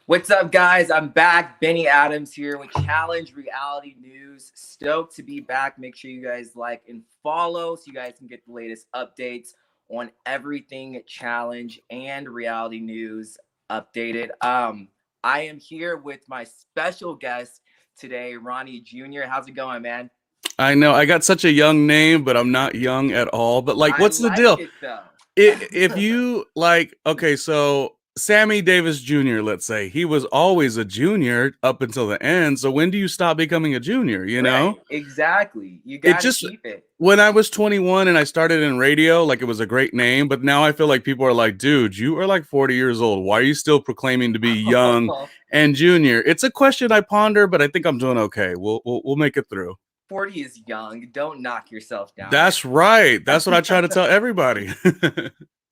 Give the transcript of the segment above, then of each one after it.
What's up, guys? I'm back. Benny Adams here with Challenge Reality News. Stoked to be back. Make sure you guys like and follow so you guys can get the latest updates on everything Challenge and Reality News updated. I am here with my special guest today, Ronnie Jr. How's it going, man? I know I got such a young name, but I'm not young at all. But like, I what's the like deal? it though. If you like, okay, so Sammy Davis Jr., let's say, he was always a junior up until the end. So when do you stop becoming a junior? Right, exactly. You It got to just, keep it. when I was 21 and I started in radio, like it was a great name. But now I feel like people are like, dude, you are like 40 years old. Why are you still proclaiming to be young and junior? It's a question I ponder, but I think I'm doing okay. We'll make it through. 40 is young. Don't knock yourself down. That's right. That's what I try to tell everybody.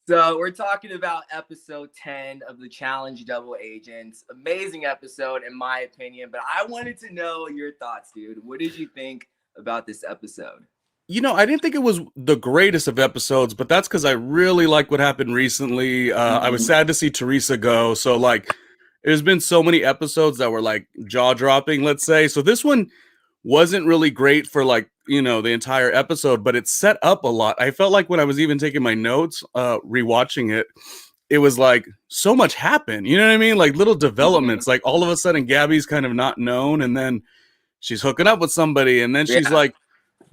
So we're talking about episode 10 of the Challenge Double Agents. Amazing episode, in my opinion. But I wanted to know your thoughts, dude. What did you think about this episode? I didn't think it was the greatest of episodes, but that's because I really like what happened recently. I was sad to see Teresa go. So, like, there's been so many episodes that were like jaw dropping, let's say. So, this one wasn't really great for like, the entire episode, but it set up a lot. I felt like when I was even taking my notes, rewatching it, it was like so much happened. You know what I mean? Like little developments. Like all of a sudden, Gabby's kind of not known, and then she's hooking up with somebody, and then she's like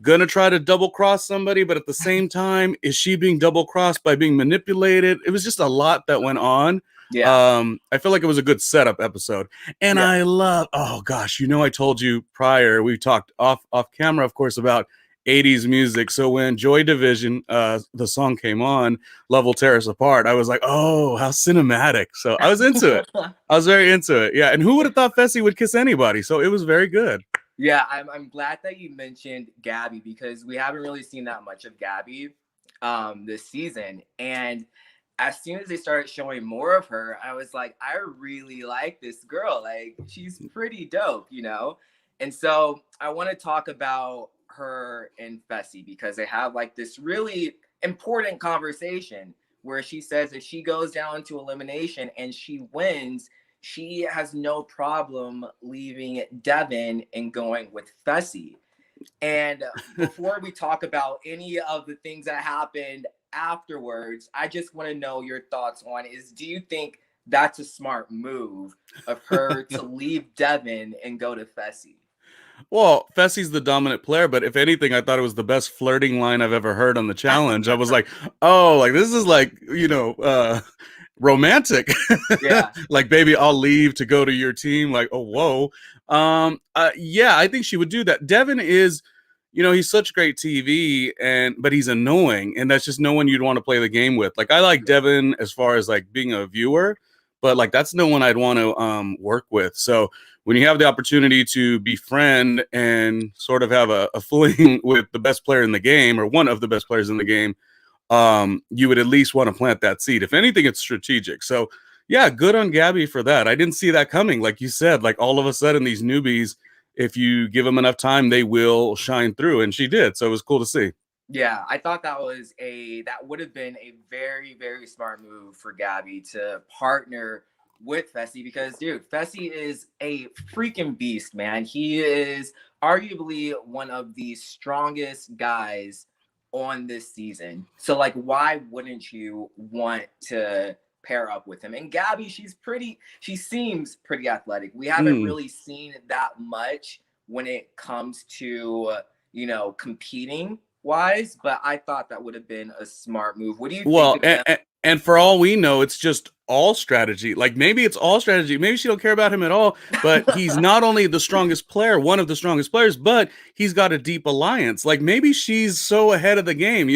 gonna try to double cross somebody, but at the same time, is she being double crossed by being manipulated? It was just a lot that went on. I feel like it was a good setup episode, and I love. Oh gosh, I told you prior. We talked off camera, of course, about 80s music. So when Joy Division, the song came on, "Love Will Tear Us Apart," I was like, oh, how cinematic. So I was into it. I was very into it. Yeah, and who would have thought Fessy would kiss anybody? So it was very good. Yeah, I'm glad that you mentioned Gabby because we haven't really seen that much of Gabby this season. And as soon as they started showing more of her, I was like, I really like this girl. Like, she's pretty dope, And so I want to talk about her and Fessy because they have like this really important conversation where she says if she goes down to elimination and she wins, she has no problem leaving Devin and going with Fessy. And before we talk about any of the things that happened afterwards, I just want to know your thoughts on do you think that's a smart move of her to leave Devin and go to Fessy? Well, Fessy's the dominant player, but if anything, I thought it was the best flirting line I've ever heard on the challenge. I was like, oh, like this is like, romantic. Yeah. Like, baby, I'll leave to go to your team. Like, oh, whoa. Yeah, I think she would do that. Devin is, he's such great TV, but he's annoying, and that's just no one you'd want to play the game with. Like, I like Devin as far as like being a viewer, but like that's no one I'd want to work with. So when you have the opportunity to befriend and sort of have a fling with the best player in the game or one of the best players in the game, you would at least want to plant that seed. If anything, it's strategic. So yeah, good on Gabby for that. I didn't see that coming. Like you said, like all of a sudden these newbies, if you give them enough time, they will shine through. And she did. So it was cool to see. Yeah, I thought that would have been a very, very smart move for Gabby to partner with Fessy because, dude, Fessy is a freaking beast, man. He is arguably one of the strongest guys on this season. So, like, why wouldn't you want to pair up with him? And Gabby, she seems pretty athletic. We haven't really seen that much when it comes to, competing wise, but I thought that would have been a smart move. What do you think of them? And for all we know, it's just all strategy. Like maybe it's all strategy. Maybe she don't care about him at all, but he's not only the strongest player, one of the strongest players, but he's got a deep alliance. Like maybe she's so ahead of the game.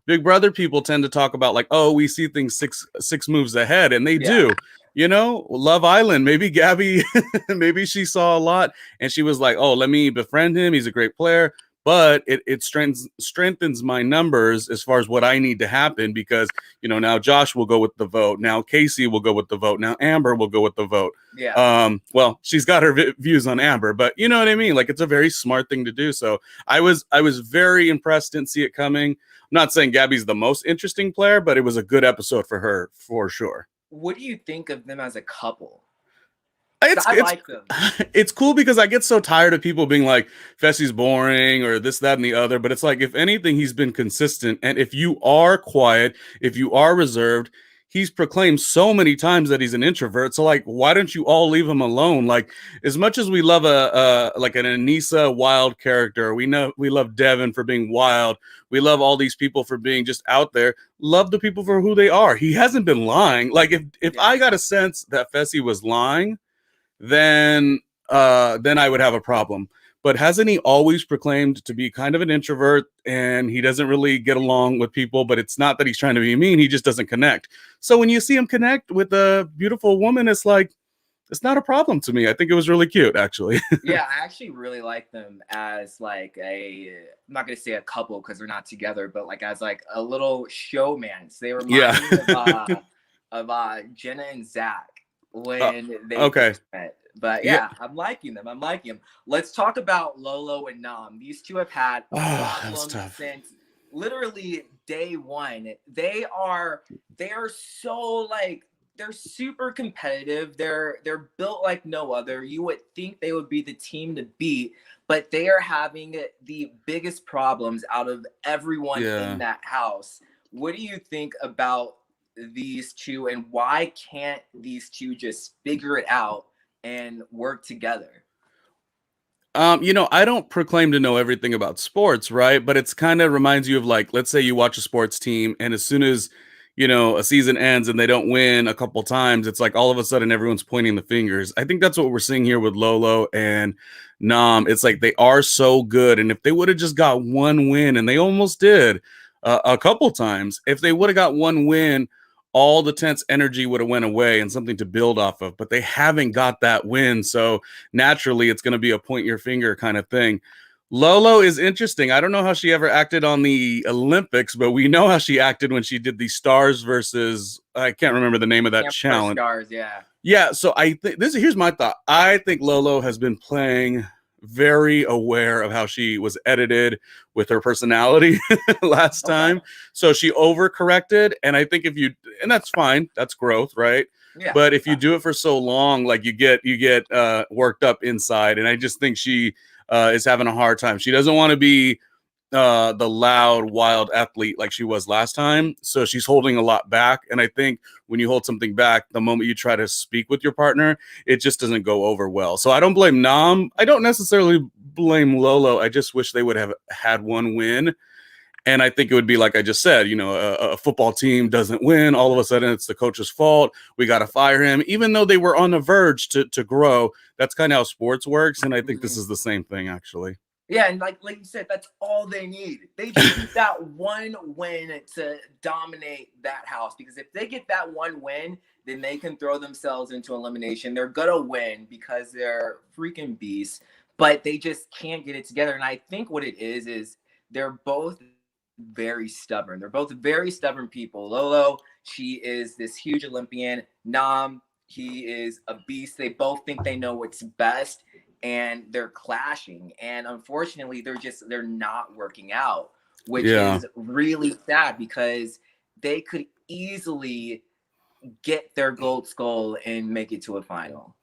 Big Brother people tend to talk about like, oh, we see things six moves ahead, and they do. Love Island, maybe Gabby, maybe she saw a lot and she was like, oh, let me befriend him. He's a great player. But it strengthens my numbers as far as what I need to happen because, now Josh will go with the vote. Now Casey will go with the vote. Now Amber will go with the vote. Yeah. Well, she's got her views on Amber, but you know what I mean? Like, it's a very smart thing to do. So I was very impressed, didn't see it coming. I'm not saying Gabby's the most interesting player, but it was a good episode for her, for sure. What do you think of them as a couple? It's I it's like them. it's cool because I get so tired of people being like Fessy's boring or this, that, and the other. But it's like if anything, he's been consistent. And if you are quiet, if you are reserved, he's proclaimed so many times that he's an introvert. So like, why don't you all leave him alone? Like, as much as we love a like an Anissa wild character, we love Devin for being wild. We love all these people for being just out there. Love the people for who they are. He hasn't been lying. Like if Yeah. I got a sense that Fessy was lying, then then I would have a problem. But hasn't he always proclaimed to be kind of an introvert and he doesn't really get along with people, but it's not that he's trying to be mean, he just doesn't connect. So when you see him connect with a beautiful woman, it's like it's not a problem to me. I think it was really cute actually. Yeah, I actually really like them as like I'm not gonna say a couple because they're not together, but like as like a little showmance. They Yeah. remind me of Jenna and Zach uh, when they okay. first met. But Yeah. yeah, I'm liking them. I'm liking them. Let's talk about Lolo and Nam. These two have had Oh, that was problems tough. since literally day one. They are so like they're super competitive. They're built like no other. You would think they would be the team to beat, but they are having the biggest problems out of everyone in Yeah. that house. What do you think about these two, and why can't these two just figure it out and work together? I don't proclaim to know everything about sports, right? But it's kind of reminds you of like, let's say you watch a sports team, and as soon as a season ends and they don't win a couple times, it's like all of a sudden everyone's pointing the fingers. I think that's what we're seeing here with Lolo and Nam. It's like they are so good, and if they would have just got one win, and they almost did a couple times, if they would have got one win, all the tense energy would have went away and something to build off of. But they haven't got that win, so naturally it's going to be a point your finger kind of thing. Lolo is interesting. I don't know how she ever acted on the Olympics, but we know how she acted when she did the stars versus I can't remember the name of that Camp for challenge. Stars, yeah. Yeah, so I think here's my thought. I think Lolo has been playing very aware of how she was edited with her personality last Okay. time. So she overcorrected, and I think and that's fine. That's growth, right? Yeah. But if you Yeah. do it for so long, like you get worked up inside, and I just think she is having a hard time. She doesn't want to be the loud, wild athlete like she was last time. So she's holding a lot back. And I think when you hold something back, the moment you try to speak with your partner, it just doesn't go over well. So I don't blame Nam. I don't necessarily blame Lolo. I just wish they would have had one win. And I think it would be like I just said, a football team doesn't win. All of a sudden, it's the coach's fault. We got to fire him, even though they were on the verge to grow. That's kind of how sports works. And I think this Mhm. is the same thing, actually. Yeah, and like you said, that's all they need. They just need that one win to dominate that house. Because if they get that one win, then they can throw themselves into elimination. They're gonna win because they're freaking beasts, but they just can't get it together. And I think what it is they're both very stubborn. They're both very stubborn people. Lolo, she is this huge Olympian. Nam, he is a beast. They both think they know what's best, and they're clashing, and unfortunately they're not working out, which Yeah. is really sad because they could easily get their gold skull and make it to a final.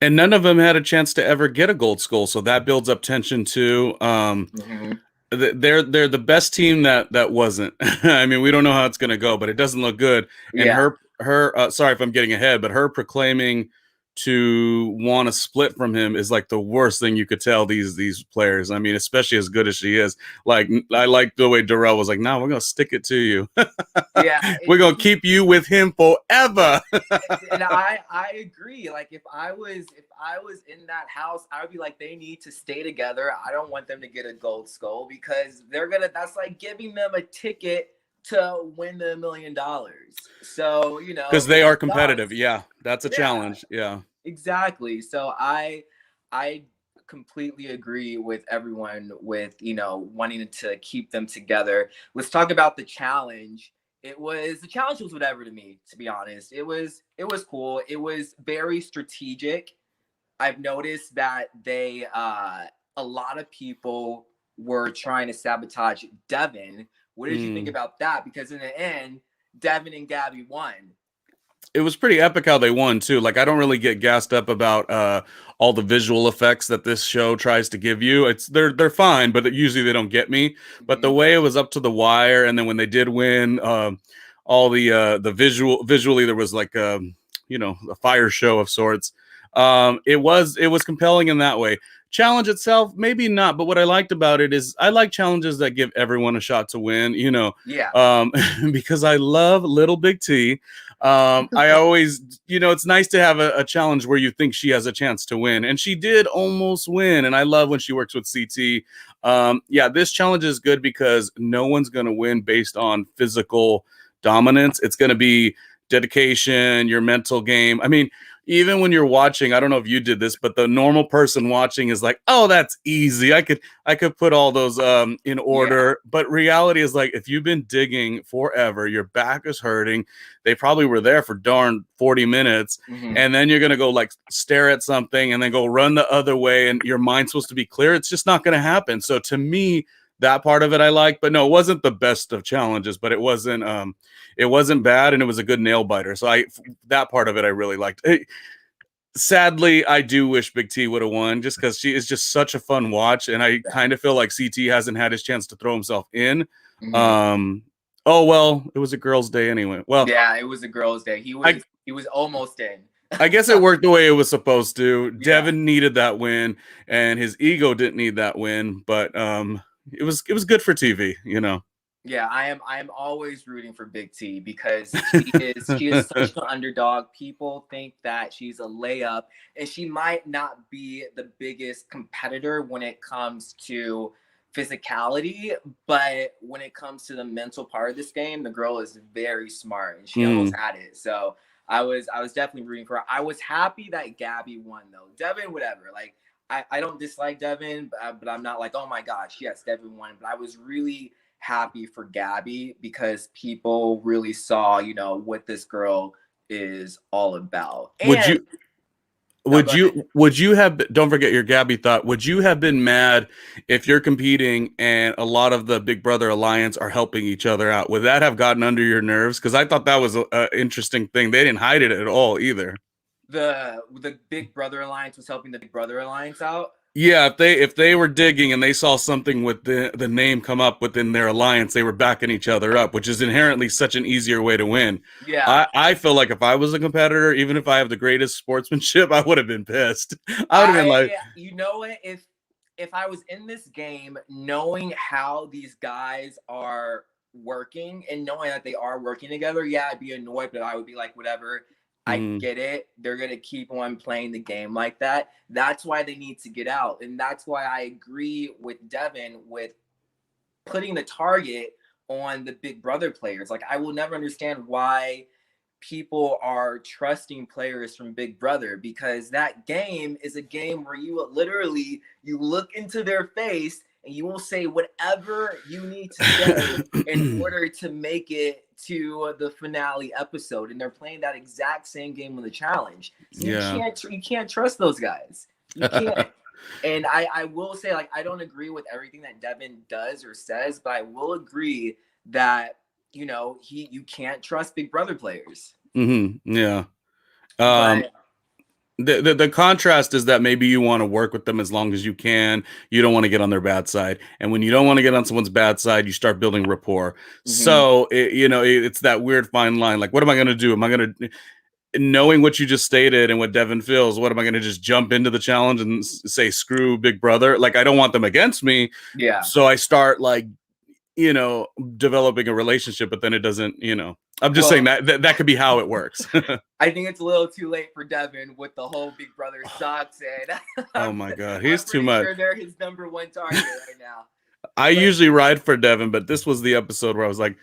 And none of them had a chance to ever get a gold skull, so that builds up tension too. Mm-hmm. They're the best team that wasn't. I mean, we don't know how it's going to go, but it doesn't look good. And Yeah. her sorry if I'm getting ahead, but her proclaiming to want to split from him is like the worst thing you could tell these players. I mean, especially as good as she is. Like I like the way Darrell was like, "No, we're gonna stick it to you. Yeah, We're gonna keep you with him forever." and I agree. Like if I was in that house, I would be like, they need to stay together. I don't want them to get a gold skull because that's like giving them a ticket to win the $1 million. So Because they it are competitive. sucks. Yeah, that's a Yeah, challenge. Yeah. exactly. So I completely agree with everyone with wanting to keep them together. Let's talk about the challenge. The challenge was whatever to me, to be honest. It was cool. It was very strategic. I've noticed that they a lot of people were trying to sabotage Devin. What did you think Mm. about that? Because in the end, Devin and Gabby won. it was pretty epic how they won too. Like I don't really get gassed up about all the visual effects that this show tries to give you. It's they're fine, but usually they don't get me. But the Mhm. way it was up to the wire, and then when they did win, all the visually there was like a fire show of sorts. It was compelling in that way. Challenge itself, maybe not, but what I liked about it is I like challenges that give everyone a shot to win. Yeah. Because I love Little Big T. I always, it's nice to have a challenge where you think she has a chance to win, and she did almost win. And I love when she works with CT. Yeah, this challenge is good because no one's going to win based on physical dominance. It's going to be dedication, your mental game. I mean, even when you're watching, I don't know if you did this, but the normal person watching is like, oh, that's easy. I could put all those in Yeah. order. But reality is like if you've been digging forever, your back is hurting. They probably were there for darn 40 minutes. Hmm. And then you're gonna go like stare at something and then go run the other way, and your mind's supposed to be clear. It's just not gonna happen. So to me, that part of it I like, but no, it wasn't the best of challenges, but it wasn't bad, and it was a good nail biter. So that part of it I really liked. Sadly, I do wish Big T would have won just because she is just such a fun watch, and I Yeah. kind of feel like CT hasn't had his chance to throw himself in. Hmm. Um, oh well, it was a girls' day anyway. Well, Yeah, it was a girls' day. He I was he was almost in. I guess it worked the way it was supposed to. Yeah. Devin needed that win, and his ego didn't need that win, but it was good for TV. Yeah, I am always rooting for Big T because she is such an underdog. People think that she's a layup, and she might not be the biggest competitor when it comes to physicality, but when it comes to the mental part of this game, the girl is very smart and she almost Mm. had it. So I was definitely rooting for her. I was happy that Gabby won though. Devin, whatever. Like I don't dislike Devin, but I'm not like, oh my gosh, yes, Devin won. But I was really happy for Gabby because people really saw, what this girl is all about. Would And you now Would go ahead. you have don't forget your Gabby thought. Would you have been mad if you're competing and a lot of the Big Brother Alliance are helping each other out? Would that have gotten under your nerves? Because I thought that was a interesting thing. They didn't hide it at all either. The Big Brother Alliance was helping the Big Brother Alliance out. Yeah, if they were digging and they saw something with the name come up within their alliance, they were backing each other up, which is inherently such an easier way to win. Yeah. I feel like if I was a competitor, even if I have the greatest sportsmanship, I would have been pissed. I would have been like, You know what? If I was in this game, knowing how these guys are working and knowing that they are working together, yeah, I'd be annoyed, but I would be like, whatever. I mm, get it. They're gonna keep on playing the game like that. That's why they need to get out, and that's why I agree with Devin with putting the target on the Big Brother players. Like I will never understand why people are trusting players from Big Brother because that game is a game where you literally you look into their face and you will say whatever you need to say in order to make it to the finale episode, and they're playing that exact same game with the challenge. So you yeah. can't trust those guys. You can't. And I will say, like, I don't agree with everything that Devin does or says, but I will agree that you can't trust Big Brother players. Yeah. Um, But the contrast is that maybe you want to work with them as long as you can. You don't want to get on their bad side, and when you don't want to get on someone's bad side, you start building rapport. mhm, So it's that weird fine line. Like, what am I going to do? Am I going to, knowing what you just stated and what Devin feels? What am I going to just jump into the challenge and say screw Big Brother? Like, I don't want them against me, yeah. so I start like you know, developing a relationship, but then it doesn't, I'm just saying Well, that could be how it works. I think it's a little too late for Devin with the whole Big Brother sucks, and Oh I'm, my God. I'm He's too pretty much. sure they're his number one target right now. I But usually ride for Devin, but this was the episode where I was like,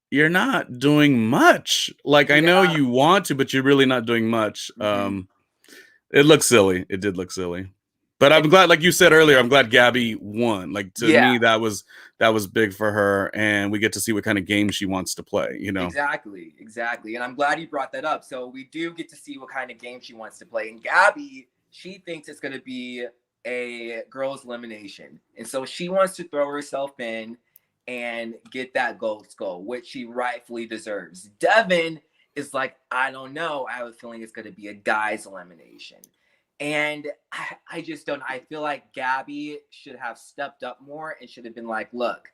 you're not doing much. Like, I know yeah, you want to, but you're really not doing much. mhm. It looks silly. It did look silly. But And I'm glad, like you said earlier, I'm glad Gabby won. Like to yeah, me, that was big for her, and we get to see what kind of game she wants to play. exactly, exactly. And I'm glad you brought that up. So we do get to see what kind of game she wants to play. And Gabby, she thinks it's going to be a girls' elimination. And so she wants to throw herself in and get that gold skull, which she rightfully deserves. Devin is like, I don't know. I have a feeling it's going to be a guy's elimination. And I just don't. I feel like Gabby should have stepped up more and should have been like, look,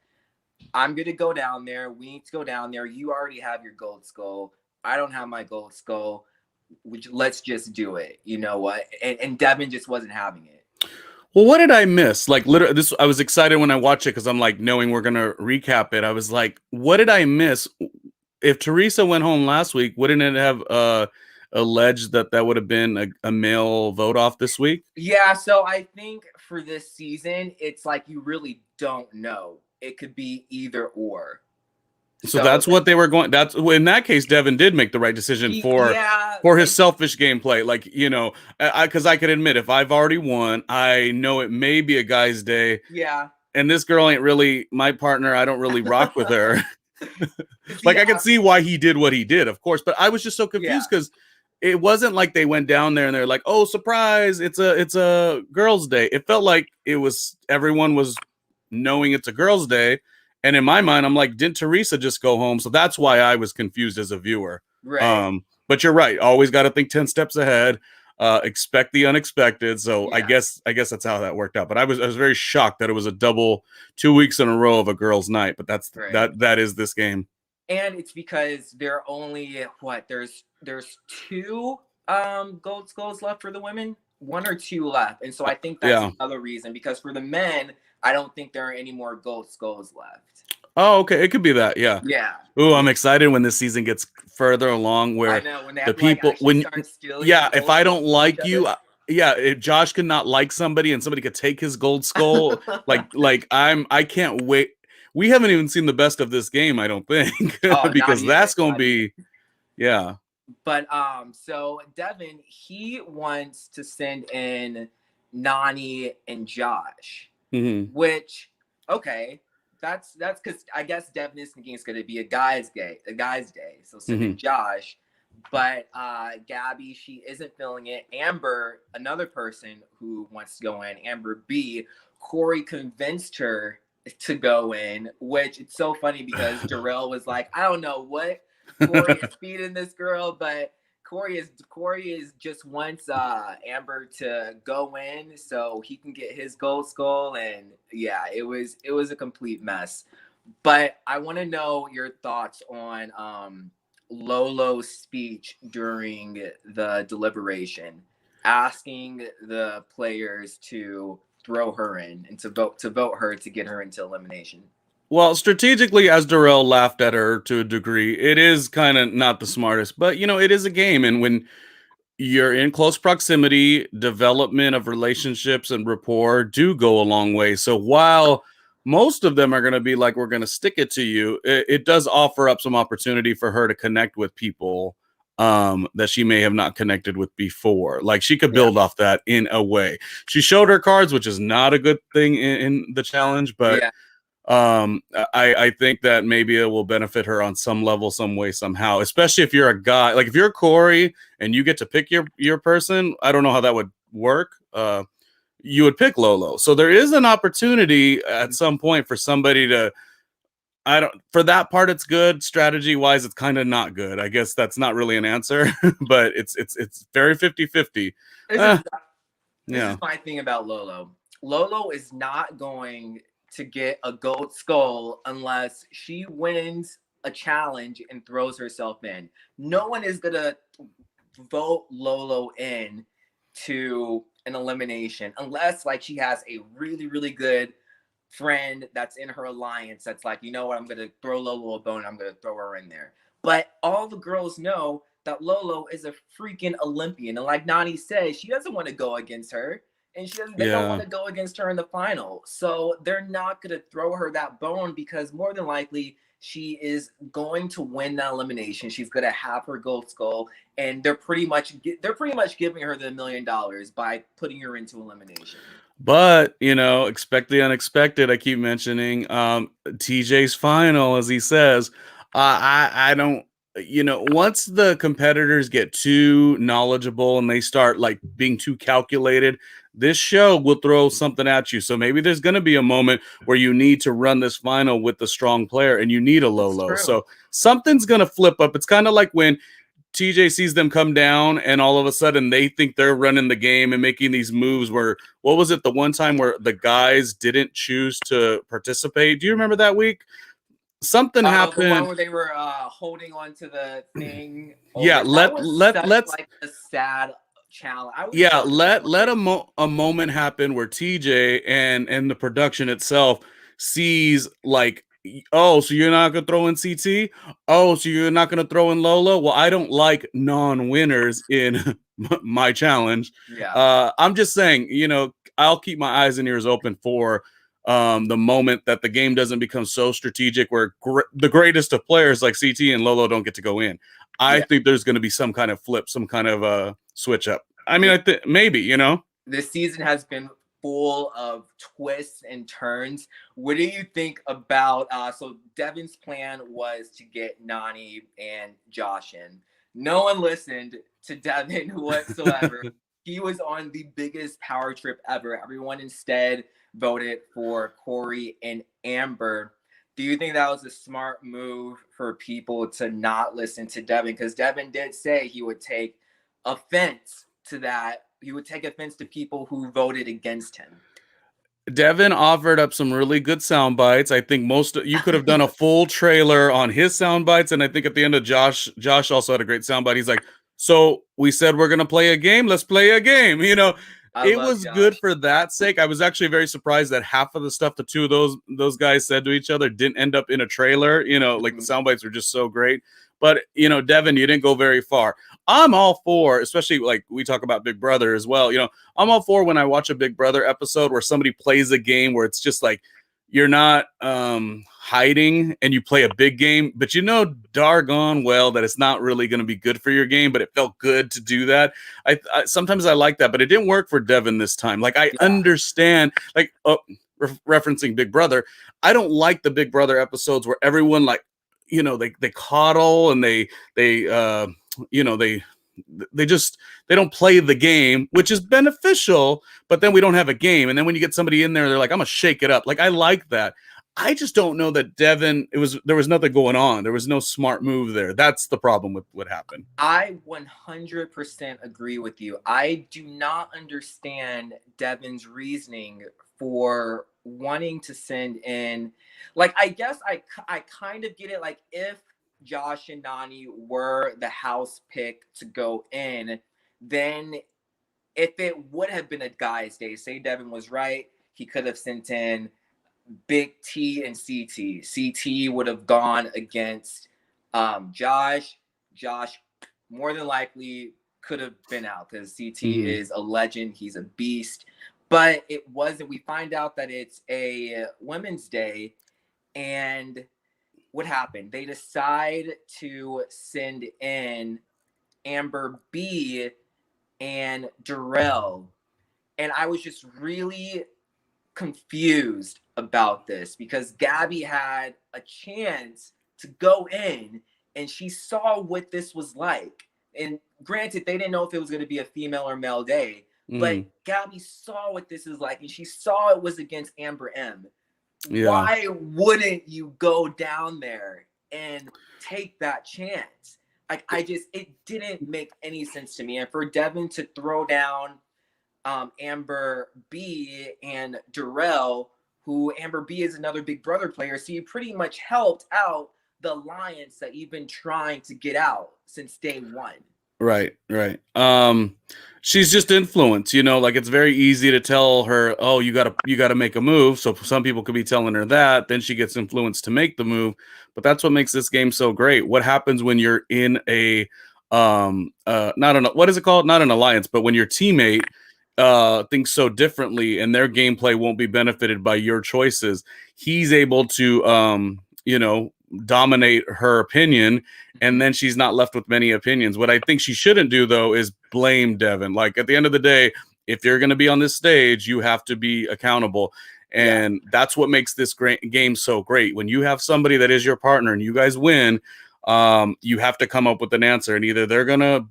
I'm going to go down there. We need to go down there. You already have your gold skull. I don't have my gold skull. Let's just do it. You know what? And Devin just wasn't having it. Well, what did I miss? Like, literally, this, I was excited when I watched it because I'm like, knowing we're going to recap it. I was like, what did I miss? If Teresa went home last week, wouldn't it have alleged that that would have been a male vote off this week? Yeah, so I think for this season, it's like you really don't know. It could be either or. So that's what they were going. That's in that case, Devin did make the right decision for his selfish gameplay. Like, you know, because I could admit, if I've already won, I know it may be a guy's day. Yeah. And this girl ain't really my partner. I don't really rock with her. Like, I can see why he did what he did, of course. But I was just so confused because it wasn't like they went down there and they're like, "Oh, surprise! It's a girls' day." It felt like it was everyone was knowing it's a girls' day. And in my mind, I'm like, didn't Teresa just go home? So that's why I was confused as a viewer. Right. But you're right. Always got to think 10 steps ahead. Expect the unexpected. So I guess that's how that worked out. But I was very shocked that it was a double 2 weeks in a row of a girls' night. But that's that is this game. And it's because there are only there's 2 gold skulls left for the women, 1 or 2 left. And so I think that's another reason, because for the men, I don't think there are any more gold skulls left. Oh, okay. It could be that. Yeah. Yeah. Ooh, I'm excited when this season gets further along, where when the people, if I don't like you, if Josh could not like somebody and somebody could take his gold skull, I can't wait. We haven't even seen the best of this game, I don't think, because that's going to be, But so Devin, he wants to send in Nani and Josh, which that's because I guess Devin is thinking it's going to be a guy's day, so send in Josh. But Gabby, she isn't feeling it. Amber, another person who wants to go in, Amber B, Corey convinced her to go in, which it's so funny because Darrell was like, I don't know what Corey is feeding this girl, but Corey is just wants Amber to go in so he can get his gold skull. And it was a complete mess. But I want to know your thoughts on Lolo's speech during the deliberation, asking the players to throw her in and to vote her to get her into elimination. Well, strategically, as Darrell laughed at her to a degree, it is kind of not the smartest, but it is a game. And when you're in close proximity, development of relationships and rapport do go a long way. So while most of them are going to be like, we're going to stick it to you, it does offer up some opportunity for her to connect with people that she may have not connected with before. Like, she could build off that in a way. She showed her cards, which is not a good thing in the challenge, but I think that maybe it will benefit her on some level, some way, somehow, especially if you're a guy. Like, if you're Corey and you get to pick your person, I don't know how that would work. You would pick Lolo. So there is an opportunity at some point for somebody to, for that part, it's good. Strategy wise, it's kind of not good. I guess that's not really an answer, but it's very 50-50. This is my thing about Lolo. Lolo is not going to get a gold skull unless she wins a challenge and throws herself in. No one is going to vote Lolo in to an elimination unless she has a really, really good friend that's in her alliance that's like, you know what, I'm going to throw Lolo a bone. I'm going to throw her in there. But all the girls know that Lolo is a freaking Olympian. And like Nani says, she doesn't want to go against her. And they don't want to go against her in the final. So they're not going to throw her that bone because more than likely she is going to win that elimination. She's going to have her gold skull. And they're pretty much giving her the $1 million by putting her into elimination. But, expect the unexpected. I keep mentioning TJ's final, as he says. I don't, once the competitors get too knowledgeable and they start being too calculated, this show will throw something at you. So maybe there's going to be a moment where you need to run this final with the strong player and you need a Lolo. So something's going to flip up. It's kind of like when TJ sees them come down, and all of a sudden they think they're running the game and making these moves. Where what was it? The one time where the guys didn't choose to participate. Do you remember that week? Something Oh, the one happened. where they were holding on to the thing Yeah, over. That was such let's like a sad challenge. I was yeah, so let disappointed. a moment happen where TJ and the production itself sees like, oh, so you're not gonna throw in CT? Oh, so you're not gonna throw in Lola? Well, I don't like non-winners in my challenge. Yeah. I'm just saying, I'll keep my eyes and ears open for the moment that the game doesn't become so strategic where the greatest of players like CT and Lolo don't get to go in. I Yeah. think there's going to be some kind of flip, some kind of switch up. I mean, This, I think maybe. this season has been full of twists and turns. What do you think about so Devin's plan was to get Nani and Josh in. No one listened to Devin whatsoever. He was on the biggest power trip ever. Everyone instead voted for Corey and Amber. Do you think that was a smart move for people to not listen to Devin? Because Devin did say he would take offense to that. He would take offense to people who voted against him. Devin offered up some really good sound bites. I think you could have done a full trailer on his sound bites, and I think at the end of Josh also had a great sound bite. He's like, "So we said we're gonna play a game. Let's play a game." I It love was good Josh. for that sake. I was actually very surprised that half of the stuff the two of those guys said to each other didn't end up in a trailer. Like the Mhm. sound bites were just so great. But Devin, you didn't go very far. I'm all for, especially like we talk about Big Brother as well. I'm all for when I watch a Big Brother episode where somebody plays a game where it's just like you're not hiding and you play a big game, but darn well that it's not really going to be good for your game, but it felt good to do that. I sometimes I like that, but it didn't work for Devin this time. Like I Yeah. understand, like referencing Big Brother, I don't like the Big Brother episodes where everyone like, they coddle and you know, they they just they don't play the game, which is beneficial, but then we don't have a game. And then when you get somebody in there, they're like, I'm gonna shake it up. Like I like that. I just don't know that Devin, there was nothing going on. There was no smart move there. That's the problem with what happened. I 100% agree with you. I do not understand Devin's reasoning for wanting to send in. Like, I guess I kind of get it. Like, if Josh and Nani were the house pick to go in, then if it would have been a guy's day, say Devin was right, he could have sent in Big T and CT. CT would have gone against Josh. Josh more than likely could have been out because CT Mm-hmm. is a legend. He's a beast. But it wasn't. We find out that it's a Women's Day. And what happened? They decide to send in Amber B and Darrell. And I was just really confused about this because Gabby had a chance to go in and she saw what this was like. And granted, they didn't know if it was going to be a female or male day, but Mm-hmm. Gabby saw what this is like and she saw it was against Amber M. Yeah. Why wouldn't you go down there and take that chance? Like, it didn't make any sense to me. And for Devin to throw down Amber B and Darrell, who Amber B is another Big Brother player. So you pretty much helped out the alliance that you've been trying to get out since day one. Right. She's just influence, like it's very easy to tell her, oh, you gotta make a move. So some people could be telling her that, then she gets influenced to make the move. But that's what makes this game so great. What happens when you're in a not an what is it called? Not an alliance, but when your teammate thinks so differently and their gameplay won't be benefited by your choices, he's able to dominate her opinion, and then she's not left with many opinions. What I think she shouldn't do, though, is blame Devin. Like, at the end of the day, if you're going to be on this stage, you have to be accountable. And that's what makes this game so great. When you have somebody that is your partner and you guys win, you have to come up with an answer, and either they're gonna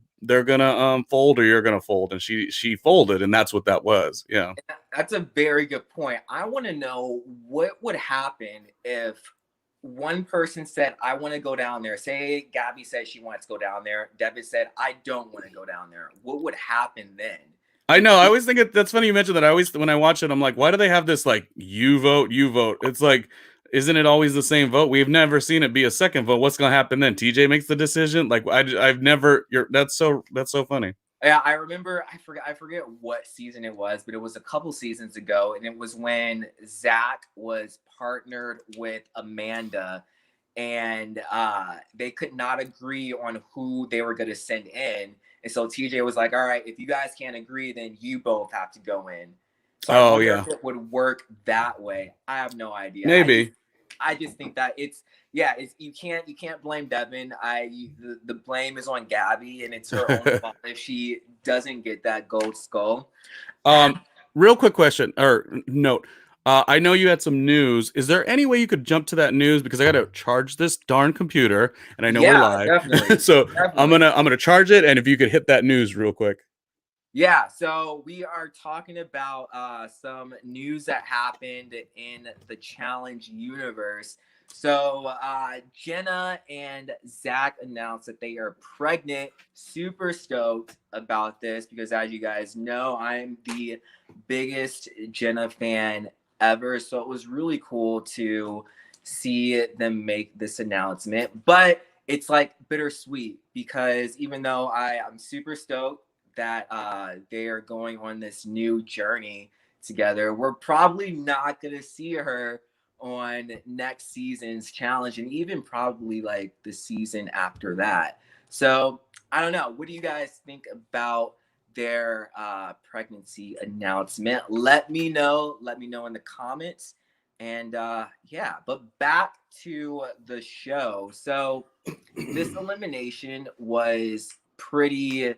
fold or you're gonna fold. And she folded, and that's what that was. Yeah. That's a very good point. I want to know what would happen if one person said, I want to go down there. Say Gabby said she wants to go down there. Devin said, I don't want to go down there. What would happen then? I know. I always think that's funny you mentioned that. I always, when I watch it, I'm like, why do they have this like you vote, you vote? It's like, isn't it always the same vote? We've never seen it be a second vote. What's gonna happen then? TJ makes the decision. Like I've never. That's so funny. Yeah, I remember. I forget what season it was, but it was a couple seasons ago, and it was when Zach was partnered with Amanda, and they could not agree on who they were going to send in. And so TJ was like, "All right, if you guys can't agree, then you both have to go in." So I Oh wonder yeah, if it would work that way. I have no idea. maybe. I just think that it's you can't blame Devin. The blame is on Gabby, and it's her own fault if she doesn't get that gold skull. Real quick question or note. I know you had some news. Is there any way you could jump to that news because I got to charge this darn computer, and I know we're Yeah, live, definitely. so Definitely. I'm gonna charge it. And if you could hit that news real quick. Yeah, so we are talking about some news that happened in the challenge universe. So Jenna and Zach announced that they are pregnant. Super stoked about this because, as you guys know, I'm the biggest Jenna fan ever. So it was really cool to see them make this announcement. But it's like bittersweet because even though I'm super stoked that they are going on this new journey together, we're probably not going to see her on next season's challenge and even probably like the season after that. So I don't know. What do you guys think about their pregnancy announcement? Let me know. Let me know in the comments. And yeah, but back to the show. So this elimination was pretty,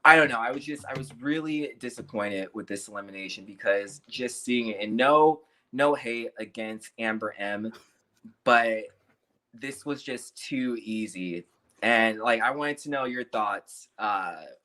I don't know. I was really disappointed with this elimination because just seeing it, and no hate against Amber M, but this was just too easy. And like I wanted to know your thoughts.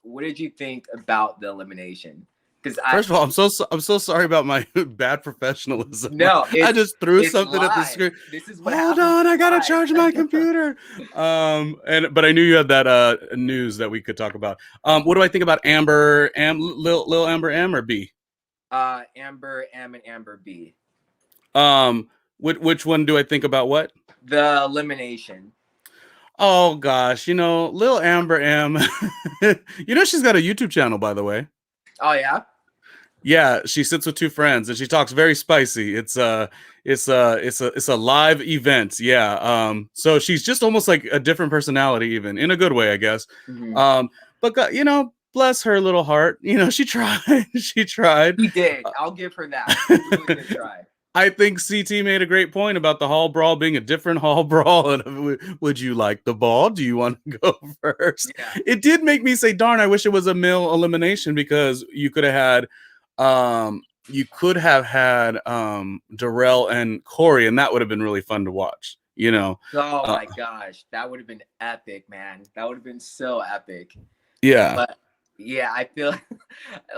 What did you think about the elimination? Because I First of all, I'm so sorry about my bad professionalism. no, I just threw it's something at the live. screen. This is what Hold happens on, I gotta charge my live. computer. But I knew you had that news that we could talk about. What do I think about Lil Amber M or B? Amber M and Amber B. Which one do I think about what? The elimination. Oh gosh, Lil Amber M. She's got a YouTube channel, by the way. Oh yeah. Yeah, she sits with two friends and she talks very spicy. It's a live event. Yeah. So she's just almost like a different personality, even in a good way, I guess. Mm-hmm. But bless her little heart. She tried. She tried. He did. I'll give her that. He really did try. I think CT made a great point about the hall brawl being a different hall brawl. And would you like the ball? Do you want to go first? Yeah. It did make me say, darn, I wish it was a male elimination because you could have had Darrell and Corey, and that would have been really fun to watch. Oh my gosh, that would have been epic, man. That would have been so epic. Yeah. But yeah, I feel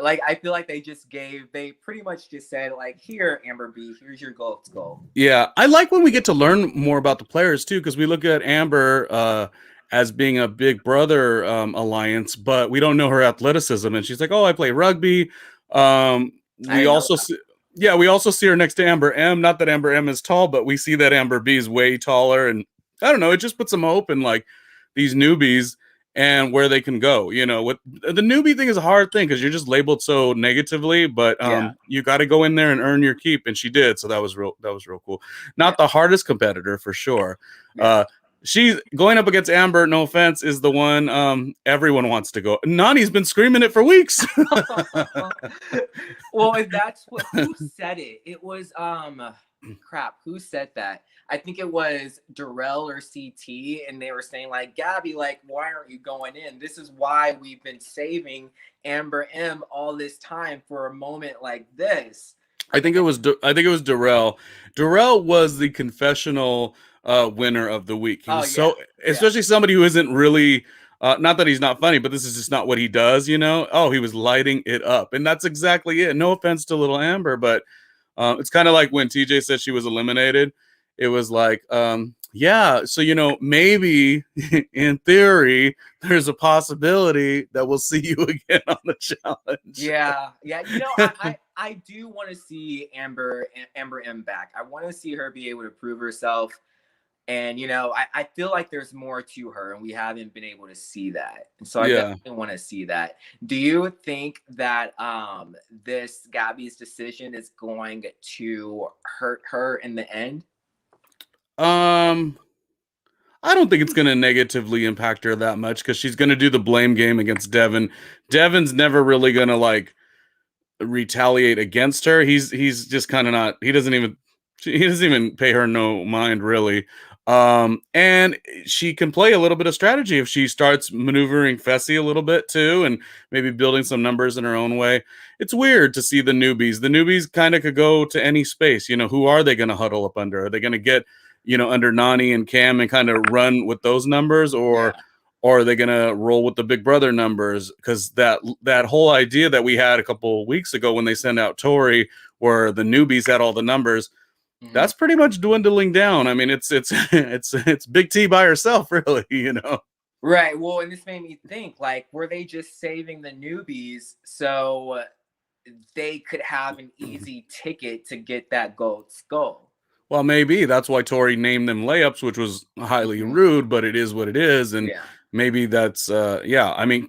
like they pretty much just said like, here, Amber B, here's your gold skull. Yeah, I like when we get to learn more about the players too, because we look at Amber as being a Big Brother alliance, but we don't know her athleticism, and she's like, "Oh, I play rugby." We also see her next to Amber M. Not that Amber M is tall, but we see that Amber B is way taller, and I don't know. It just puts some hope in like these newbies and where they can go. What the newbie thing is a hard thing because you're just labeled so negatively, but you got to go in there and earn your keep, and she did. So that was real cool. Not the hardest competitor for sure. Yeah. She's going up against Amber, no offense, is the one everyone wants to go. Nani's been screaming it for weeks. Well, if that's who said it? It was crap, who said that? I think it was Darrell or CT, and they were saying like, Gabby, like, why aren't you going in? This is why we've been saving Amber M all this time for a moment like this. I think it was Darrell. Darrell was the confessional winner of the week. He was especially somebody who isn't really not that he's not funny, but this is just not what he does, Oh, he was lighting it up. And that's exactly it. No offense to little Amber, but it's kind of like when TJ said she was eliminated it was like, yeah, so maybe in theory, there's a possibility that we'll see you again on the challenge. Yeah, yeah. I do want to see Amber M back. I want to see her be able to prove herself. And I feel like there's more to her, and we haven't been able to see that. And so I Yeah. definitely want to see that. Do you think that this Gabby's decision is going to hurt her in the end? Um, I don't think it's going to negatively impact her that much because she's going to do the blame game against Devin. Devin's never really going to like retaliate against her. He's just kind of not. He doesn't even pay her no mind really. And she can play a little bit of strategy if she starts maneuvering Fessy a little bit too, and maybe building some numbers in her own way. It's weird to see the newbies. The newbies kind of could go to any space. Who are they going to huddle up under? Are they going to get under Nani and Cam and kind of run with those numbers, Yeah. or are they gonna roll with the Big Brother numbers? Because that whole idea that we had a couple of weeks ago when they sent out Tori, where the newbies had all the numbers, Mhm. that's pretty much dwindling down. I mean, it's it's Big T by herself, really. Right. Well, and this made me think, like, were they just saving the newbies so they could have an easy ticket to get that gold skull? Well, maybe that's why Tori named them layups, which was highly Mhm. rude, but it is what it is, and Yeah. maybe that's yeah. I mean,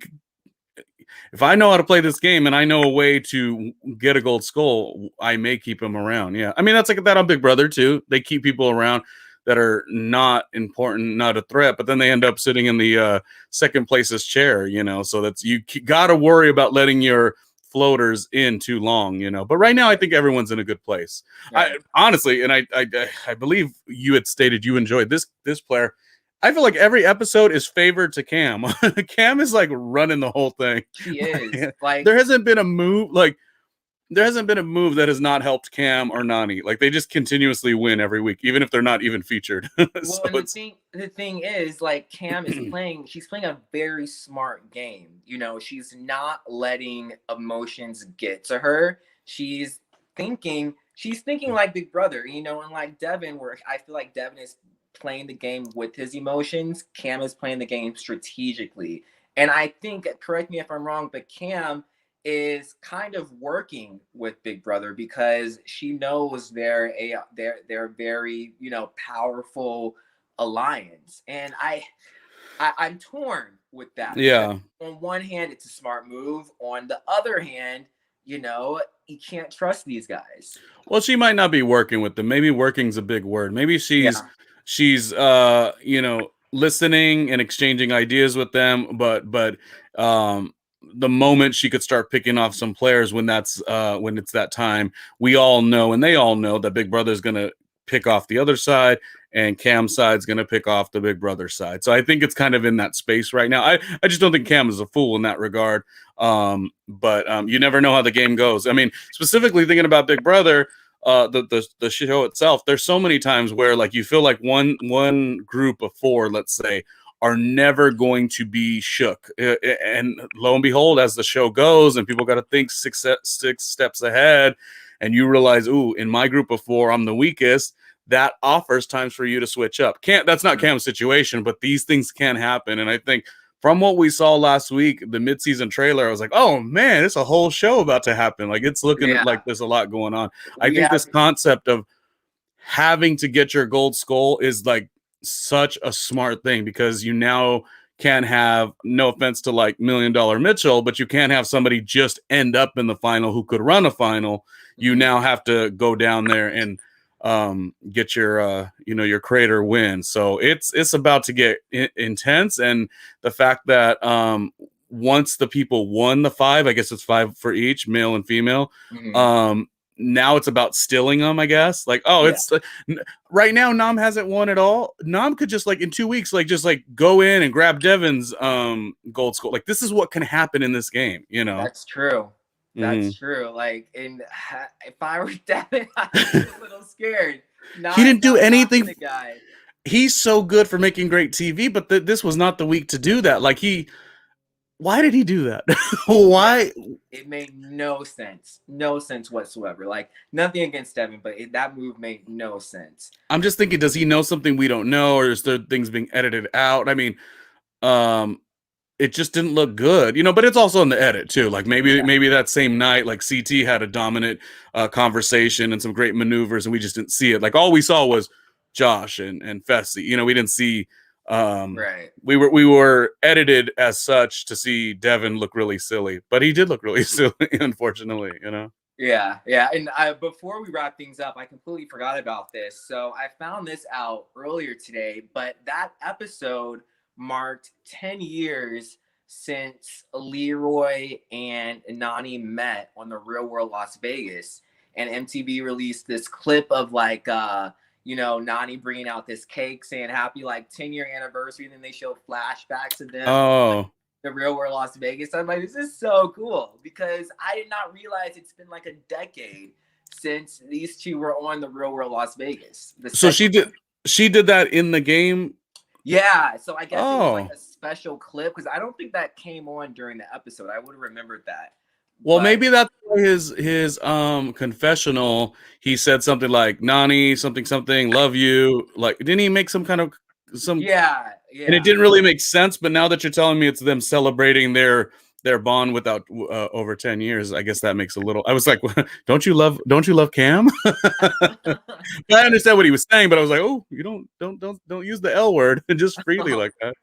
if I know how to play this game and I know a way to get a gold skull, I may keep him around. Yeah. I mean, that's like that on Big Brother too. They keep people around that are not important, not a threat, but then they end up sitting in the second place's chair. So that's you got to worry about letting your floaters in too long. But right now, I think everyone's in a good place. Right. I honestly, and I believe you had stated you enjoyed this player. I feel like every episode is favored to Cam. Cam is like running the whole thing. She is. Like, There hasn't been a move that has not helped Cam or Nani. Like they just continuously win every week, even if they're not even featured. So well, and the it's thing is, like, Cam is she's playing a very smart game. She's not letting emotions get to her. She's thinking like Big Brother, and like Devin, where I feel like Devin is playing the game with his emotions. Cam is playing the game strategically. And I think, correct me if I'm wrong, but Cam is kind of working with Big Brother because she knows they're very, powerful alliance. And I'm torn with that because yeah. on one hand it's a smart move. On the other hand, you can't trust these guys. Well, she might not be working with them. Maybe working's a big word. Maybe she's Yeah. listening and exchanging ideas with them, but um the moment she could start picking off some players when it's that time, we all know and they all know that Big Brother's gonna pick off the other side and Cam's side's gonna pick off the Big Brother side. So I think it's kind of in that space right now. I just don't think Cam is a fool in that regard. But you never know how the game goes. I mean, specifically thinking about Big Brother, the show itself, there's so many times where like you feel like one group of four, let's say, are never going to be shook. And lo and behold, as the show goes and people got to think six steps ahead, and you realize, ooh, in my group of four, I'm the weakest. That offers times for you to switch up. That's not Cam's situation, but these things can happen. And I think from what we saw last week, the midseason trailer, I was like, oh man, it's a whole show about to happen. Like it's looking Yeah. like there's a lot going on. I We think this have concept of having to get your gold skull is like such a smart thing because you now can have, no offense to like $1 Million Mitchell, but you can't have somebody just end up in the final who could run a final. You now have to go down there and get your creator win. So it's about to get intense, and the fact that once the people won the five, I guess it's five for each, male and female. mhm. Now it's about stilling them, I guess. Like, oh, Yeah. it's right now Nam hasn't won at all. Nam could just like in 2 weeks, like just like go in and grab Devin's gold skull. Like this is what can happen in this game. That's true. Mm-hmm. That's true. Like, if I were Devin, I'd be a little scared. He didn't do Not knocking anything. the guy. He's so good for making great TV, but this was not the week to do that. Like Why did he do that? Yeah, Why? it made no sense whatsoever. Like nothing against Devin, but that move made no sense. I'm just thinking, does he know something we don't know, or is there things being edited out? I mean, um, it just didn't look good, but it's also in the edit too. Like Yeah, maybe that same night, like CT had a dominant conversation and some great maneuvers, and we just didn't see it. Like all we saw was Josh and Fessy. We didn't see. right. We were edited as such to see Devin look really silly, but he did look really silly, unfortunately. Yeah, yeah. And before we wrap things up, I completely forgot about this. So I found this out earlier today, but that episode marked 10 years since Leroy and Nani met on the Real World Las Vegas. And MTV released this clip of like, Nani bringing out this cake saying happy like 10-year anniversary. And then they show flashbacks of them Oh, the Real World Las Vegas. I'm like, this is so cool because I did not realize it's been like a decade since these two were on the Real World Las Vegas. The so second she did. one. She did that in the game. Yeah, so I guess it was like Oh, a special clip because I don't think that came on during the episode. I would have remembered that, well, but maybe that's why his confessional. He said something like "Nani, something something, love you." Like, didn't he make some kind of some? yeah, And it yeah. didn't really make sense. But now that you're telling me it's them celebrating their bond without over 10 years, I guess that makes a little. I was like, don't you love Cam? I understand what he was saying, but I was like, oh, you don't use the L word just freely like that.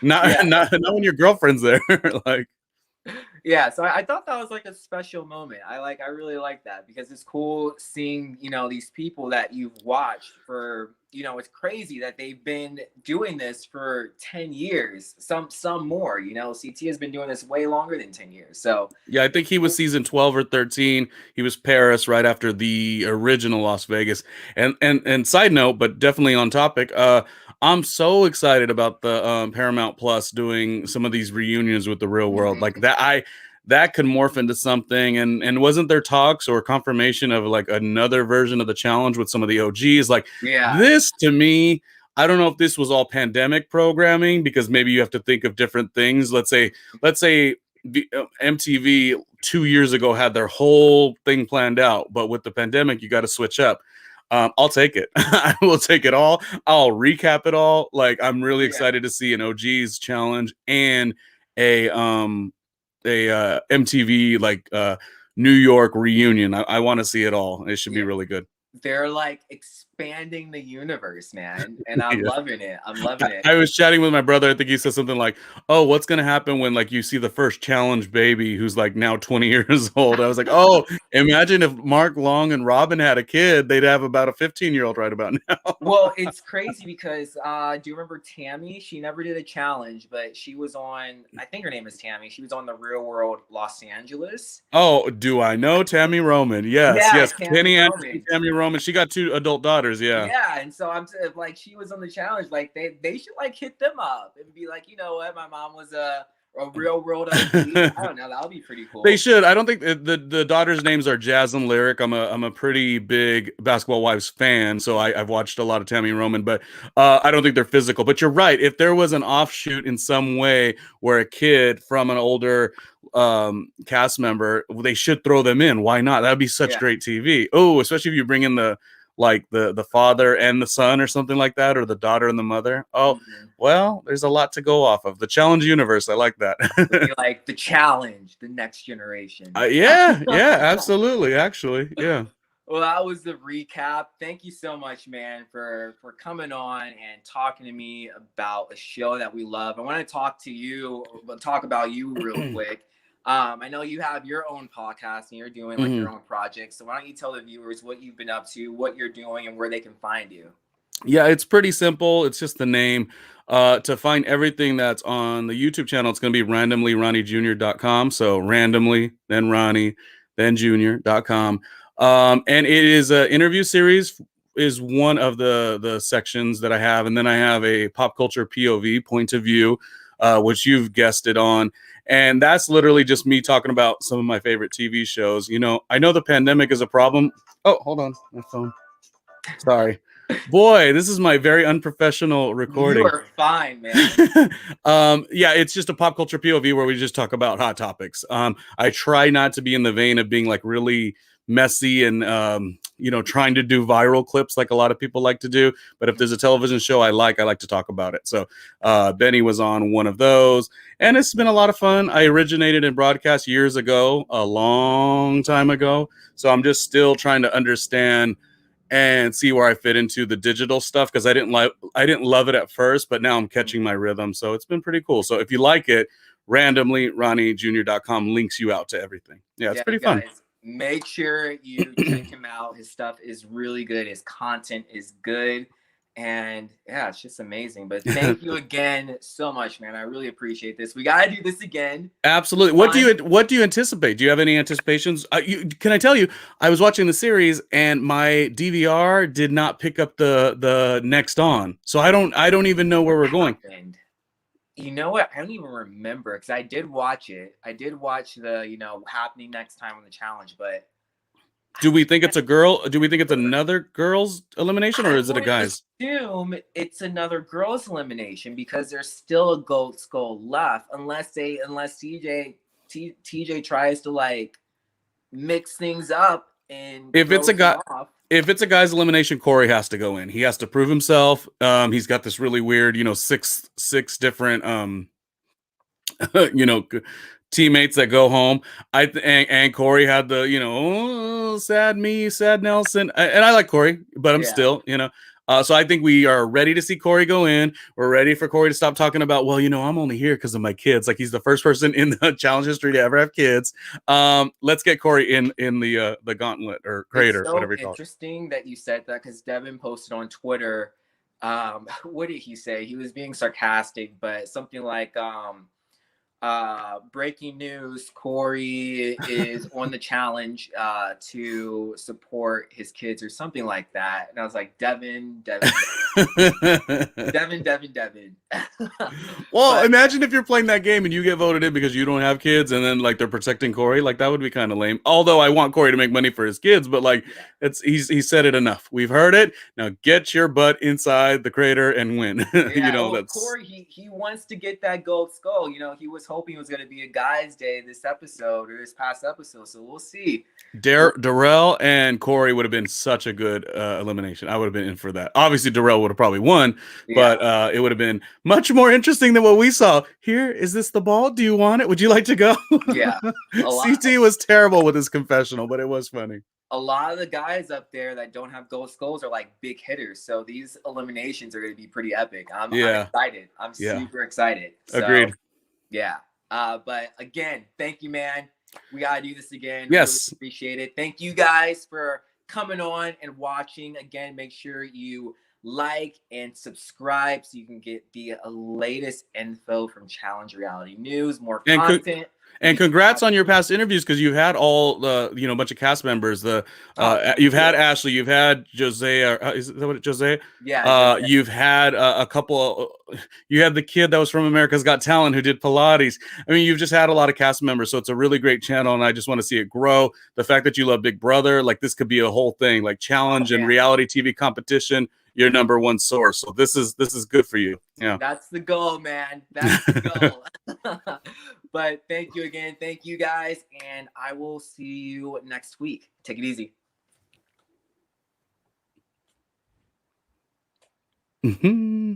Not Yeah, not when your girlfriend's there. Like, yeah, so I thought that was like a special moment. I really like that because it's cool seeing these people that you've watched for it's crazy that they've been doing this for 10 years, some more. CT has been doing this way longer than 10 years. So yeah, I think he was season 12 or 13. He was Paris right after the original Las Vegas. And side note, but definitely on topic, I'm so excited about the Paramount Plus doing some of these reunions with the real world. Like that could morph into something. And wasn't there talks or confirmation of like another version of the challenge with some of the OGs? Like yeah, this to me, I don't know if this was all pandemic programming because maybe you have to think of different things. Let's say MTV 2 years ago had their whole thing planned out, but with the pandemic, you got to switch up. I'll take it. I will take it all. I'll recap it all. Like I'm really yeah, excited to see an OG's challenge and a MTV like New York reunion. I want to see it all. It should be yeah. really good. They're like expanding the universe, man, and I'm Yeah. loving it. I'm loving it. I was chatting with my brother. I think he said something like, "Oh, what's gonna happen when like you see the first challenge baby who's like now 20 years old?" I was like, "Oh, imagine if Mark Long and Robin had a kid, they'd have about a 15-year-old right about now." Well, it's crazy because do you remember Tammy? She never did a challenge, but she was on. I think her name is Tammy. She was on the Real World Los Angeles. Oh, do I know Tammy Roman? Yes, Yeah, yes. Tammy Kenny Anderson, Roman. Tammy Roman. She got two adult daughters. Yeah. Yeah, and so like she was on the challenge. Like they should like hit them up and be like, you know what, my mom was a Real World OG. I don't know. That would be pretty They cool. should. I don't think the daughters' names are Jazz and Lyric. I'm a pretty big Basketball Wives fan, so I've watched a lot of Tammy Roman, but I don't think they're physical. But you're right. If there was an offshoot in some way where a kid from an older cast member, they should throw them in. Why not? That'd be such Yeah. great TV. Oh, especially if you bring in the father and the son or something like that, or the daughter and the mother. Oh, Mhm. well, there's a lot to go off of. The challenge universe. I like that. Would be like the challenge, the next generation. Yeah, yeah, absolutely. Actually, yeah. Well, that was the recap. Thank you so much, man, for coming on and talking to me about a show that we love. I want to talk about you real quick. I know you have your own podcast and you're doing like your Mhm. own projects. So why don't you tell the viewers what you've been up to, what you're doing, and where they can find you? Yeah, it's pretty simple. It's just the name. To find everything that's on the YouTube channel, it's going to be randomlyronniejr.com. So randomly, then Ronnie, then junior.com. And it is an interview series is one of the sections that I have. And then I have a pop culture POV point of view, which you've guessed it on. And that's literally just me talking about some of my favorite TV shows. I know the pandemic is a problem. Oh, hold on. My phone. Sorry. Boy, this is my very unprofessional You recording. are fine, man. Yeah, it's just a pop culture POV where we just talk about hot topics. I try not to be in the vein of being like really messy and trying to do viral clips like a lot of people like to do. But if there's a television show I like to talk about it. So Benny was on one of those, and it's been a lot of fun. I originated in broadcast years ago, a long time ago. So I'm just still trying to understand and see where I fit into the digital stuff, because I didn't love it at first, but now I'm catching my rhythm. So it's been pretty cool. So if you like it, randomly RonnieJr.com links you out to everything. Yeah, it's Yeah, pretty you fun. guys, make sure you check him out. His stuff is really good. His content is good. And yeah, it's just amazing. But thank you again so much, man. I really appreciate this. We gotta do this again. Absolutely. What do you anticipate? Do you have any anticipations? Can I tell you? I was watching the series and my DVR did not pick up the next on, so I don't even know where we're going. You know what? I don't even remember, because I did watch it. I did watch the happening next time on the challenge, but do we think it's a girl? Do we think it's another girl's elimination, or is it a guy's? I assume it's another girl's elimination, because there's still a gold skull left, unless TJ tries to like mix things up and if it's a guy. off. If it's a guy's elimination, Corey has to go in. He has to prove himself. He's got this really weird, six different teammates that go home. And Corey had the sad me, sad Nelson, and I like Corey, but I'm still so I think we are ready to see Corey go in. We're ready for Corey to stop talking about, well, I'm only here because of my kids. Like, he's the first person in the challenge history to ever have kids. Let's get Corey in the gauntlet or crater, it's so whatever you call it. Interesting that you said that, because Devin posted on Twitter. What did he say? He was being sarcastic, but something like breaking news, Corey is on the challenge to support his kids, or something like that. And I was like, Devin. Well, imagine if you're playing that game and you get voted in because you don't have kids, and then like they're protecting Corey. Like, that would be kind of lame. Although I want Corey to make money for his kids, but like he said it enough. We've heard it. Now get your butt inside the crater and win. That's Corey. He wants to get that gold skull. He was hoping it was going to be a guy's day this episode, or this past episode. So we'll see. Darrell and Corey would have been such a good elimination. I would have been in for that. Obviously, Darrell would have probably won, but it would have been much more interesting than what we saw. Here, is this the ball? Do you want it? Would you like to go? Yeah. CT was terrible with his confessional, but it was funny. A lot of the guys up there that don't have gold skulls are like big hitters. So these eliminations are going to be pretty epic. I'm excited. I'm super excited. So, agreed. Yeah. But again, thank you, man. We got to do this again. Yes. Really appreciate it. Thank you guys for coming on and watching. Again, make sure you like and subscribe so you can get the latest info from Challenge Reality News, more content. And congrats on your past interviews, because you had all the a bunch of cast members. You've had Ashley, you've had Jose. Is that what Jose? Yeah. You've had a couple. You had the kid that was from America's Got Talent who did Pilates. I mean, you've just had a lot of cast members, so it's a really great channel, and I just want to see it grow. The fact that you love Big Brother, like, this could be a whole thing, like challenge and reality TV competition. Your number one source. So this is good for you. Yeah. That's the goal, man. That's the goal. But thank you again. Thank you guys. And I will see you next week. Take it easy. Mm-hmm.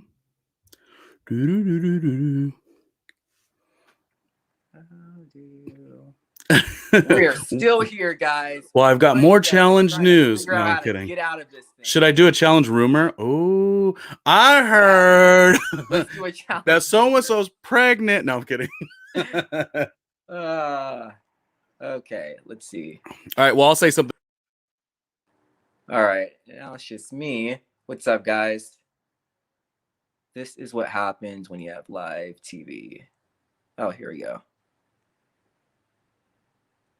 We are still here, guys. Well, I've got more challenge news. No, I'm kidding. Get out of this thing. Should I do a challenge rumor? Oh, I heard Let's do a challenge that so-and-so's pregnant. No, I'm kidding. Okay, let's see. All right, well, I'll say something. All right, now it's just me. What's up, guys? This is what happens when you have live TV. Oh, here we go.